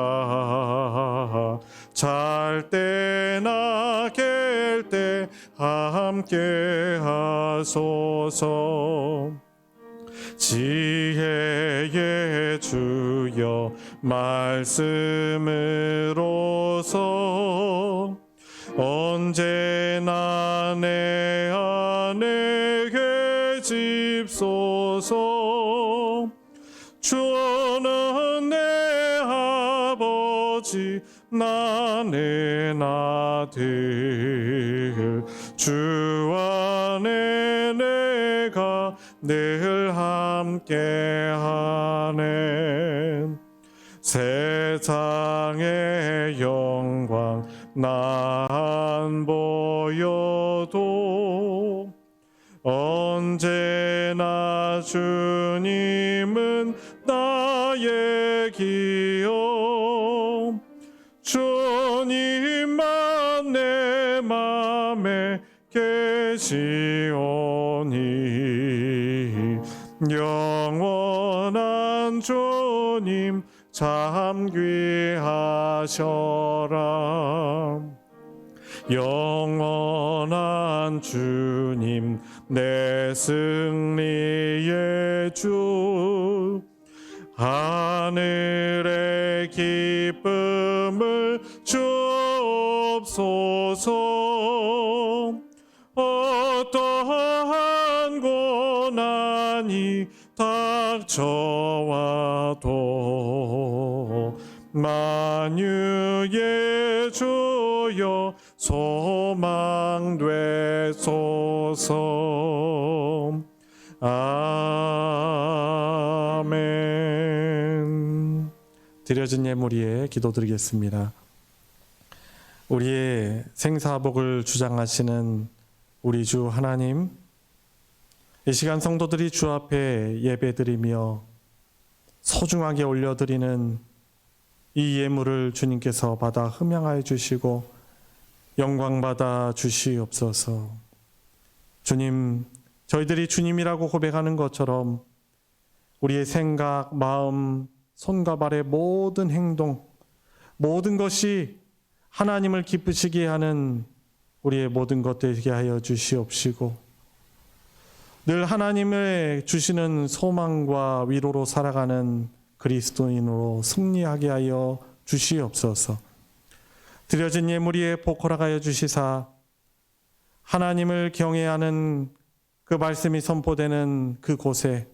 잘 때나 깰 때 함께 하소서 지혜의 주여 말씀으로서 언제나 내 안에 계십소서 주는 내 아버지 나는 아들 주 안에 내가 늘 함께하네 세상의 영광 나 안 보여도 언제나 주님은 나의 기억 주님만 내 맘에 계시오니 영원한 주님 참 귀하셔라 영원한 주님 내 승리의 주 하늘의 기쁨을 주옵소서 어떠한 고난이 닥쳐와도 만유의 주여 소망되소서 아멘. 드려진 예물 위에 기도드리겠습니다. 우리의 생사복을 주장하시는 우리 주 하나님, 이 시간 성도들이 주 앞에 예배드리며 소중하게 올려드리는 이 예물을 주님께서 받아 흠양하여 주시고 영광받아 주시옵소서. 주님, 저희들이 주님이라고 고백하는 것처럼 우리의 생각, 마음, 손과 발의 모든 행동, 모든 것이 하나님을 기쁘시게 하는 우리의 모든 것 되게 하여 주시옵시고 늘 하나님을 주시는 소망과 위로로 살아가는 그리스도인으로 승리하게 하여 주시옵소서. 드려진 예물 위에 보컬하여 주시사 하나님을 경외하는 그 말씀이 선포되는 그곳에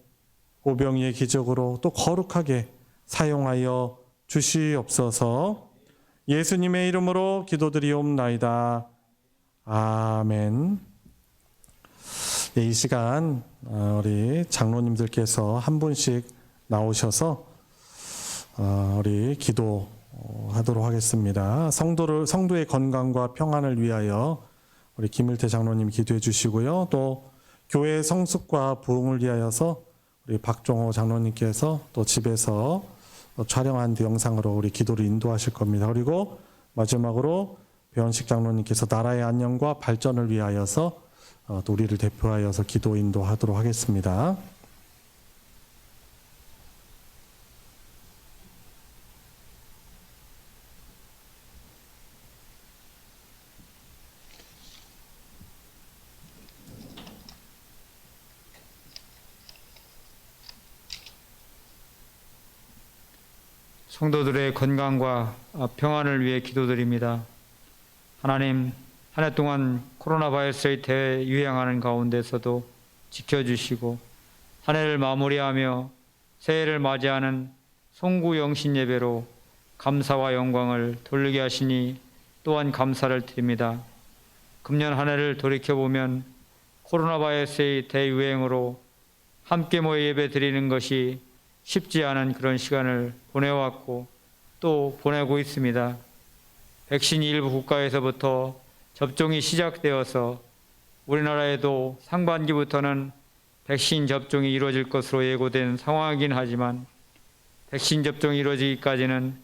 오병이의 기적으로 또 거룩하게 사용하여 주시옵소서. 예수님의 이름으로 기도드리옵나이다. 아멘. 네, 이 시간 우리 장로님들께서 한 분씩 나오셔서 우리 기도하도록 하겠습니다. 성도의 건강과 평안을 위하여 우리 김일태 장로님 기도해 주시고요. 또 교회 성숙과 부흥을 위하여서 우리 박종호 장로님께서 또 집에서 촬영한 영상으로 우리 기도를 인도하실 겁니다. 그리고 마지막으로 배원식 장로님께서 나라의 안녕과 발전을 위하여서 또 우리를 대표하여서 기도 인도하도록 하겠습니다. 성도들의 건강과 평안을 위해 기도드립니다. 하나님, 한 해 동안 코로나 바이러스의 대유행하는 가운데서도 지켜주시고 한 해를 마무리하며 새해를 맞이하는 송구영신 예배로 감사와 영광을 돌리게 하시니 또한 감사를 드립니다. 금년 한 해를 돌이켜보면 코로나 바이러스의 대유행으로 함께 모여 예배 드리는 것이 쉽지 않은 그런 시간을 보내왔고 또 보내고 있습니다. 백신이 일부 국가에서부터 접종이 시작되어서 우리나라에도 상반기부터는 백신 접종이 이루어질 것으로 예고된 상황이긴 하지만 백신 접종이 이루어지기까지는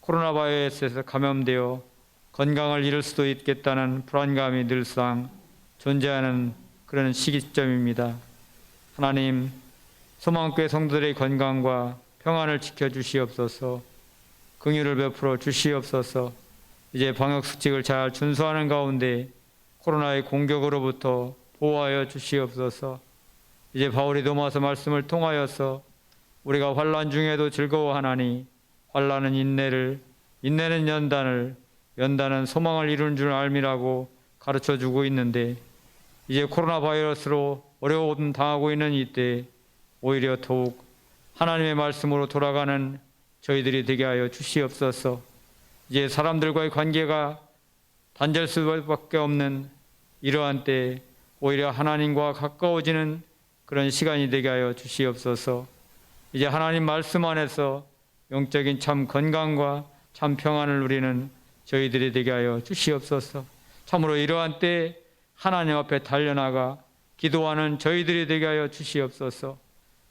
코로나 바이러스에서 감염되어 건강을 잃을 수도 있겠다는 불안감이 늘상 존재하는 그런 시기점입니다. 하나님, 소망교회 성도들의 건강과 평안을 지켜주시옵소서. 긍휼을 베풀어 주시옵소서. 이제 방역수칙을 잘 준수하는 가운데 코로나의 공격으로부터 보호하여 주시옵소서. 이제 바울이 로마서 말씀을 통하여서 우리가 환난 중에도 즐거워하나니 환난은 인내를, 인내는 연단을, 연단은 소망을 이루는 줄 알미라고 가르쳐주고 있는데 이제 코로나 바이러스로 어려움 당하고 있는 이때 오히려 더욱 하나님의 말씀으로 돌아가는 저희들이 되게 하여 주시옵소서. 이제 사람들과의 관계가 단절 수밖에 없는 이러한 때 오히려 하나님과 가까워지는 그런 시간이 되게 하여 주시옵소서. 이제 하나님 말씀 안에서 영적인 참 건강과 참 평안을 누리는 저희들이 되게 하여 주시옵소서. 참으로 이러한 때 하나님 앞에 달려나가 기도하는 저희들이 되게 하여 주시옵소서.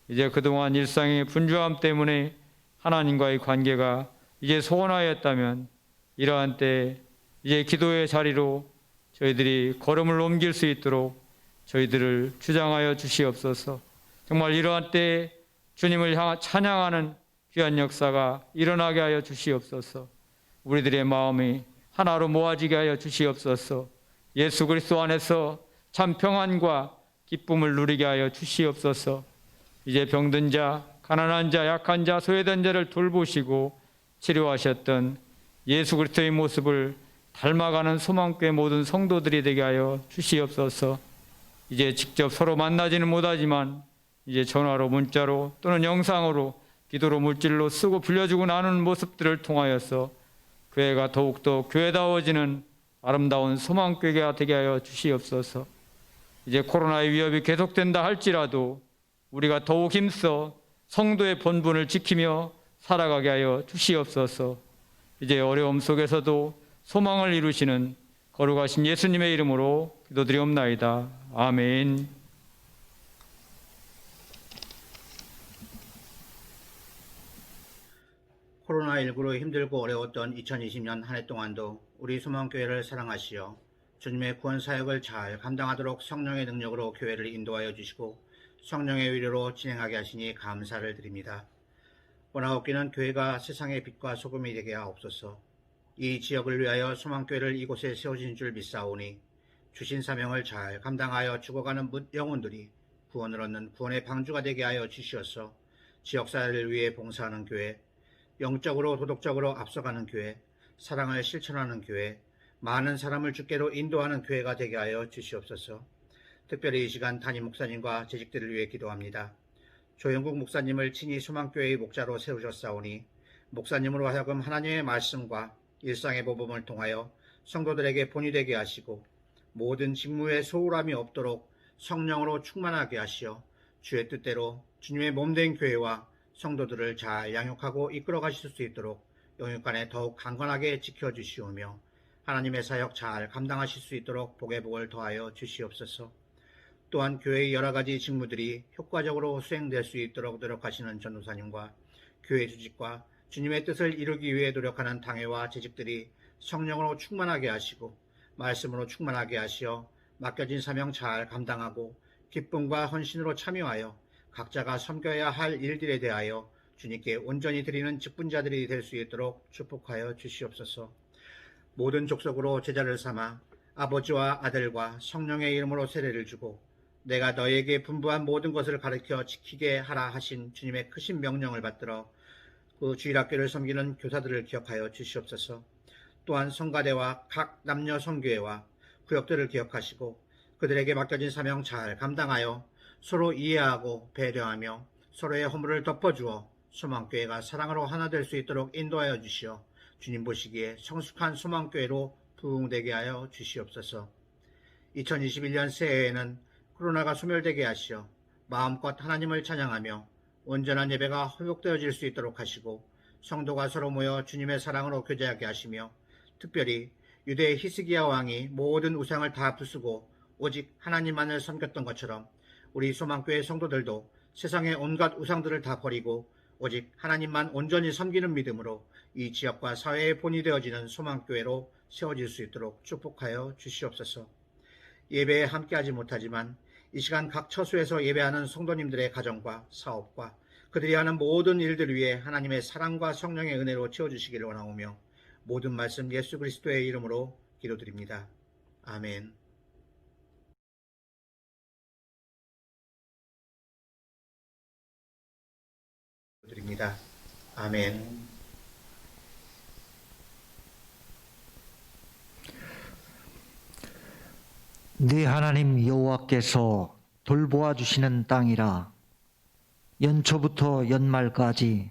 이제 그동안 일상의 분주함 때문에 하나님과의 관계가 이제 소원하였다면 이러한 때 이제 기도의 자리로 저희들이 걸음을 옮길 수 있도록 저희들을 주장하여 주시옵소서. 정말 이러한 때 주님을 찬양하는 귀한 역사가 일어나게 하여 주시옵소서. 우리들의 마음이 하나로 모아지게 하여 주시옵소서. 예수 그리스도 안에서 참 평안과 기쁨을 누리게 하여 주시옵소서. 이제 병든 자, 가난한 자, 약한 자, 소외된 자를 돌보시고 치료하셨던 예수 그리스도의 모습을 닮아가는 소망교회 모든 성도들이 되게 하여 주시옵소서. 이제 직접 서로 만나지는 못하지만 이제 전화로, 문자로 또는 영상으로, 기도로, 물질로 쓰고 빌려주고 나누는 모습들을 통하여서 교회가 더욱더 교회다워지는 아름다운 소망교회가 되게 하여 주시옵소서. 이제 코로나의 위협이 계속된다 할지라도 우리가 더욱 힘써 성도의 본분을 지키며 살아가게 하여 주시옵소서. 이제 어려움 속에서도 소망을 이루시는 거룩하신 예수님의 이름으로 기도드리옵나이다. 아멘. 코로나19로 힘들고 어려웠던 2020년 한 해 동안도 우리 소망교회를 사랑하시어 주님의 구원 사역을 잘 감당하도록 성령의 능력으로 교회를 인도하여 주시고 성령의 위로로 진행하게 하시니 감사를 드립니다. 원하옵기는 교회가 세상의 빛과 소금이 되게 하옵소서. 이 지역을 위하여 소망교회를 이곳에 세우신 줄 믿사오니 주신 사명을 잘 감당하여 죽어가는 영혼들이 구원을 얻는 구원의 방주가 되게 하여 주시어서 지역사회를 위해 봉사하는 교회, 영적으로 도덕적으로 앞서가는 교회, 사랑을 실천하는 교회, 많은 사람을 주께로 인도하는 교회가 되게 하여 주시옵소서. 특별히 이 시간 담임 목사님과 재직들을 위해 기도합니다. 조영국 목사님을 친히 소망교회의 목자로 세우셨사오니 목사님으로 하여금 하나님의 말씀과 일상의 모범을 통하여 성도들에게 본이 되게 하시고 모든 직무에 소홀함이 없도록 성령으로 충만하게 하시어 주의 뜻대로 주님의 몸된 교회와 성도들을 잘 양육하고 이끌어 가실 수 있도록 영육간에 더욱 강건하게 지켜주시오며 하나님의 사역 잘 감당하실 수 있도록 복의 복을 더하여 주시옵소서. 또한 교회의 여러 가지 직무들이 효과적으로 수행될 수 있도록 노력하시는 전도사님과 교회 수직과 주님의 뜻을 이루기 위해 노력하는 당회와 재직들이 성령으로 충만하게 하시고 말씀으로 충만하게 하시어 맡겨진 사명 잘 감당하고 기쁨과 헌신으로 참여하여 각자가 섬겨야 할 일들에 대하여 주님께 온전히 드리는 직분자들이 될 수 있도록 축복하여 주시옵소서. 모든 족속으로 제자를 삼아 아버지와 아들과 성령의 이름으로 세례를 주고 내가 너에게 분부한 모든 것을 가르쳐 지키게 하라 하신 주님의 크신 명령을 받들어 그 주일학교를 섬기는 교사들을 기억하여 주시옵소서. 또한 성가대와 각 남녀 선교회와 구역들을 기억하시고 그들에게 맡겨진 사명 잘 감당하여 서로 이해하고 배려하며 서로의 허물을 덮어주어 소망교회가 사랑으로 하나 될 수 있도록 인도하여 주시어 주님 보시기에 성숙한 소망교회로 부흥되게 하여 주시옵소서. 2021년 새해에는 코로나가 소멸되게 하시어 마음껏 하나님을 찬양하며 온전한 예배가 회복되어질 수 있도록 하시고 성도가 서로 모여 주님의 사랑으로 교제하게 하시며 특별히 유대의 히스기야 왕이 모든 우상을 다 부수고 오직 하나님만을 섬겼던 것처럼 우리 소망교회 성도들도 세상의 온갖 우상들을 다 버리고 오직 하나님만 온전히 섬기는 믿음으로 이 지역과 사회의 본이 되어지는 소망교회로 세워질 수 있도록 축복하여 주시옵소서. 예배에 함께하지 못하지만 이 시간 각 처소에서 예배하는 성도님들의 가정과 사업과 그들이 하는 모든 일들 위해 하나님의 사랑과 성령의 은혜로 채워주시기를 원하오며 모든 말씀 예수 그리스도의 이름으로 기도드립니다. 아멘. 드립니다. 아멘. 네 하나님 여호와께서 돌보아 주시는 땅이라 연초부터 연말까지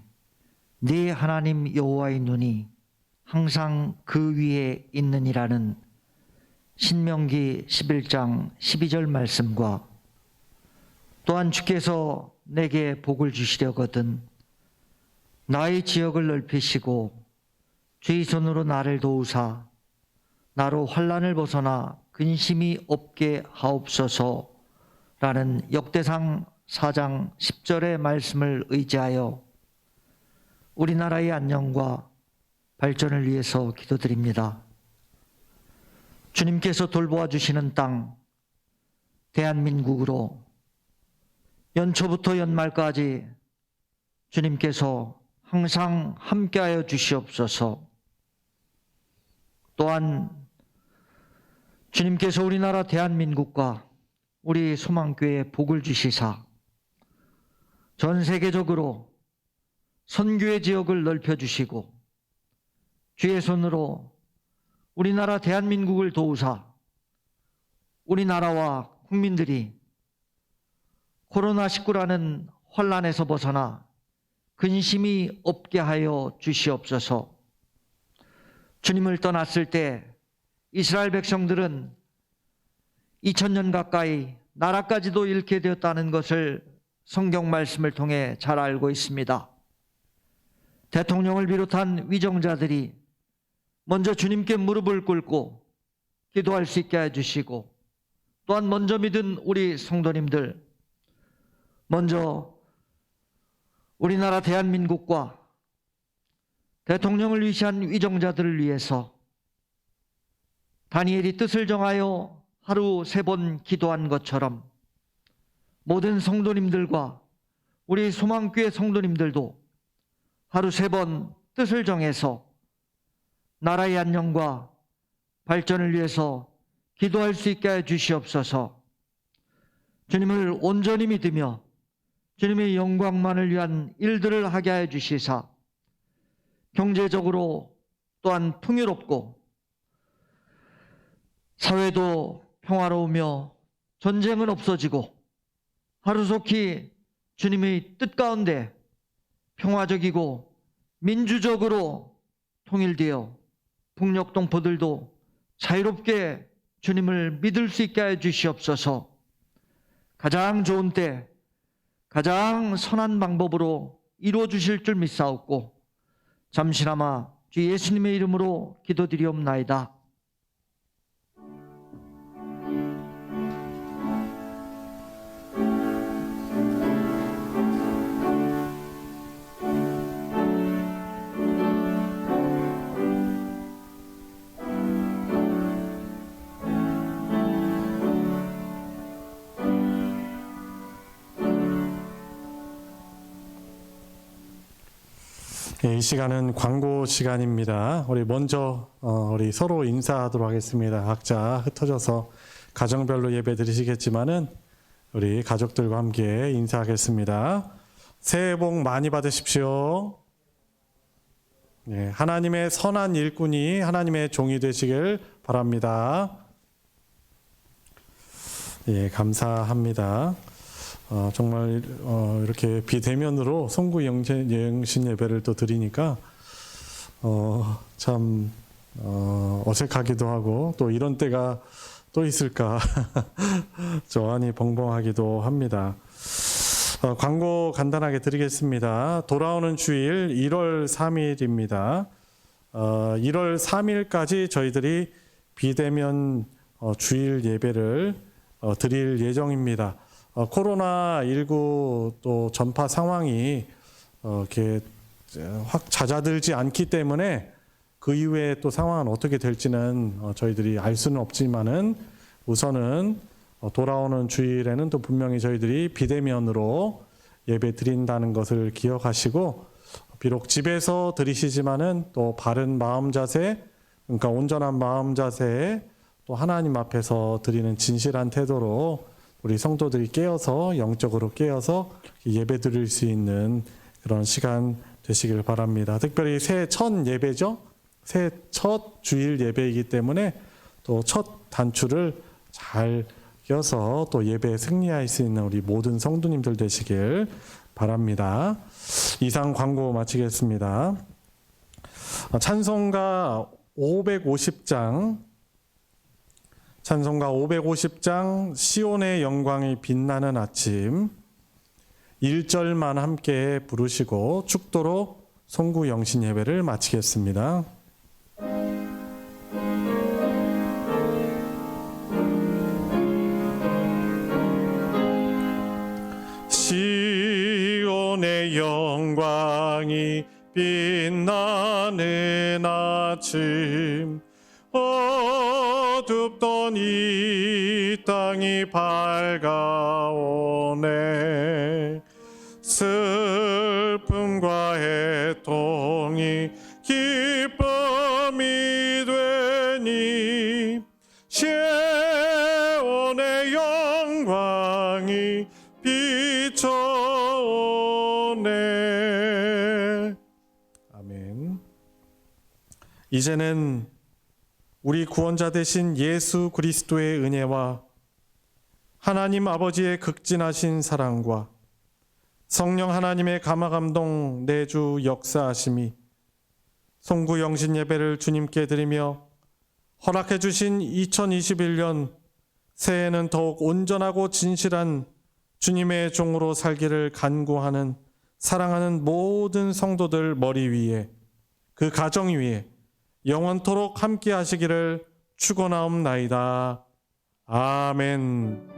네 하나님 여호와의 눈이 항상 그 위에 있느니라는 신명기 11장 12절 말씀과 또한 주께서 내게 복을 주시려거든 나의 지역을 넓히시고 주의 손으로 나를 도우사 나로 환난을 벗어나 근심이 없게 하옵소서라는 역대상 4장 10절의 말씀을 의지하여 우리나라의 안녕과 발전을 위해서 기도드립니다. 주님께서 돌보아 주시는 땅 대한민국으로 연초부터 연말까지 주님께서 항상 함께하여 주시옵소서. 또한 주님께서 우리나라 대한민국과 우리 소망교회에 복을 주시사 전 세계적으로 선교의 지역을 넓혀주시고 주의 손으로 우리나라 대한민국을 도우사 우리나라와 국민들이 코로나19라는 환난에서 벗어나 근심이 없게 하여 주시옵소서. 주님을 떠났을 때 이스라엘 백성들은 2000년 가까이 나라까지도 잃게 되었다는 것을 성경 말씀을 통해 잘 알고 있습니다. 대통령을 비롯한 위정자들이 먼저 주님께 무릎을 꿇고 기도할 수 있게 해주시고 또한 먼저 믿은 우리 성도님들 먼저 우리나라 대한민국과 대통령을 위시한 위정자들을 위해서 다니엘이 뜻을 정하여 하루 3번 기도한 것처럼 모든 성도님들과 우리 소망교회 성도님들도 하루 3번 뜻을 정해서 나라의 안녕과 발전을 위해서 기도할 수 있게 해 주시옵소서. 주님을 온전히 믿으며 주님의 영광만을 위한 일들을 하게 해 주시사 경제적으로 또한 풍요롭고 사회도 평화로우며 전쟁은 없어지고 하루속히 주님의 뜻 가운데 평화적이고 민주적으로 통일되어 북녘 동포들도 자유롭게 주님을 믿을 수 있게 해 주시옵소서. 가장 좋은 때 가장 선한 방법으로 이루어 주실 줄 믿사옵고 잠시나마 주 예수님의 이름으로 기도드리옵나이다. 이 시간은 광고 시간입니다. 우리 먼저 우리 서로 인사하도록 하겠습니다. 각자 흩어져서 가정별로 예배 드리시겠지만은 우리 가족들과 함께 인사하겠습니다. 새해 복 많이 받으십시오. 예, 하나님의 선한 일꾼이 하나님의 종이 되시길 바랍니다. 예, 감사합니다. 정말 이렇게 비대면으로 송구 영신 예배를 또 드리니까 참 어색하기도 하고 또 이런 때가 또 있을까 저 안이 벙벙하기도 합니다. 광고 간단하게 드리겠습니다. 돌아오는 주일 1월 3일입니다. 1월 3일까지 저희들이 비대면 주일 예배를 드릴 예정입니다. 코로나19 또 전파 상황이 이렇게 확 잦아들지 않기 때문에 그 이후에 또 상황은 어떻게 될지는 저희들이 알 수는 없지만은 우선은 돌아오는 주일에는 또 분명히 저희들이 비대면으로 예배 드린다는 것을 기억하시고, 비록 집에서 드리시지만은 또 바른 마음 자세, 그러니까 온전한 마음 자세에 또 하나님 앞에서 드리는 진실한 태도로 우리 성도들이 깨어서 영적으로 깨어서 예배 드릴 수 있는 그런 시간 되시길 바랍니다. 특별히 새해 첫 예배죠. 새해 첫 주일 예배이기 때문에 또 첫 단추를 잘 껴서 또 예배에 승리할 수 있는 우리 모든 성도님들 되시길 바랍니다. 이상 광고 마치겠습니다. 찬송가 550장 시온의 영광이 빛나는 아침 1절만 함께 부르시고 축도로 송구 영신 예배를 마치겠습니다. 시온의 영광이 빛나는 아침 어둡던 이 땅이 밝아오네. 슬픔과 애통이 기쁨이 되니 시온의 영광이 비춰오네. 아멘. 이제는 우리 구원자 되신 예수 그리스도의 은혜와 하나님 아버지의 극진하신 사랑과 성령 하나님의 감화감동 내주 역사하심이 송구 영신 예배를 주님께 드리며 허락해 주신 2021년 새해에는 더욱 온전하고 진실한 주님의 종으로 살기를 간구하는 사랑하는 모든 성도들 머리 위에 그 가정 위에 영원토록 함께 하시기를 축원하옵나이다. 아멘.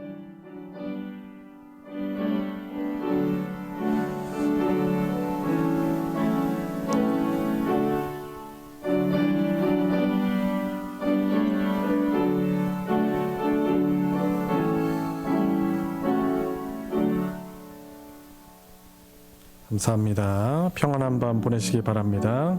감사합니다. 평안한 밤 보내시기 바랍니다.